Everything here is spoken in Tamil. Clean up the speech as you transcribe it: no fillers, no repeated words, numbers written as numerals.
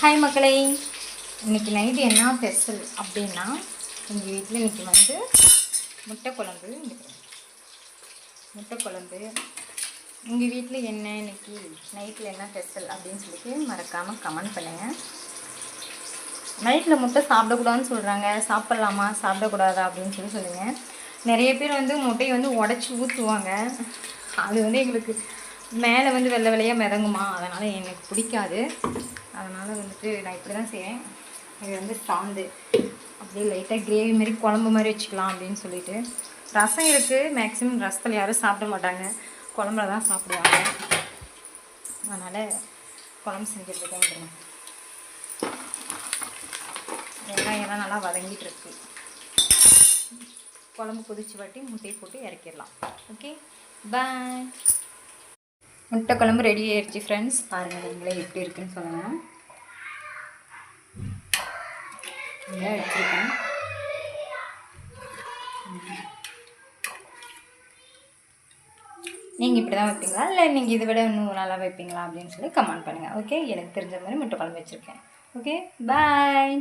ஹாய் மக்களே, இன்றைக்கி நைட்டு என்ன ஸ்பெஷல் அப்படின்னா எங்கள் வீட்டில் இன்றைக்கி வந்து முட்டை குழம்பு. உங்கள் வீட்டில் என்ன இன்றைக்கி நைட்டில் என்ன ஸ்பெஷல் அப்படின்னு சொல்லிட்டு மறக்காமல் கமெண்ட் பண்ணுங்கள். நைட்டில் முட்டை சாப்பிடக்கூடாதுன்னு சொல்கிறாங்க, சாப்பிட்லாமா சாப்பிடக்கூடாதா அப்படின்னு சொல்லுங்கள். நிறைய பேர் வந்து முட்டையை வந்து உடச்சி ஊற்றுவாங்க. அது வந்து எங்களுக்கு மேலே வந்து வெள்ளை வெள்ளையாக மிதங்குமா, அதனால் எனக்கு பிடிக்காது. அதனால் வந்துட்டு நான் இப்படி தான் செய்வேன். இது வந்து சாந்து அப்படியே லைட்டாக கிரேவி மாதிரி குழம்பு மாதிரி வச்சுக்கலாம் அப்படின்னு சொல்லிட்டு. ரசம் இருக்குது, மேக்ஸிமம் ரசத்தில் யாரும் சாப்பிட மாட்டாங்க, குழம்புல தான் சாப்பிடுவாங்க. அதனால் குழம்பு செஞ்சுட்ருக்கேன். வெங்காயம்லாம் நல்லா வதங்கிட்டு இருக்கு. குழம்பு கொதிச்சு வாட்டி முட்டையை போட்டு இறக்கிடலாம். ஓகே, பாய். முட்டை குழம்பு ரெடி ஆயிடுச்சு ஃப்ரெண்ட்ஸ். பாருங்கள் நீங்களே எப்படி இருக்குன்னு சொல்லுங்கள். இங்கே வச்சுருக்கேன். நீங்கள் இப்படி தான் வைப்பீங்களா, இல்லை நீங்கள் இதை விட இன்னும் நல்லா வைப்பீங்களா அப்படின்னு சொல்லி கமெண்ட் பண்ணுங்கள். ஓகே, எனக்கு தெரிஞ்ச மாதிரி முட்டை குழம்பு வச்சுருக்கேன். ஓகே, பாய்.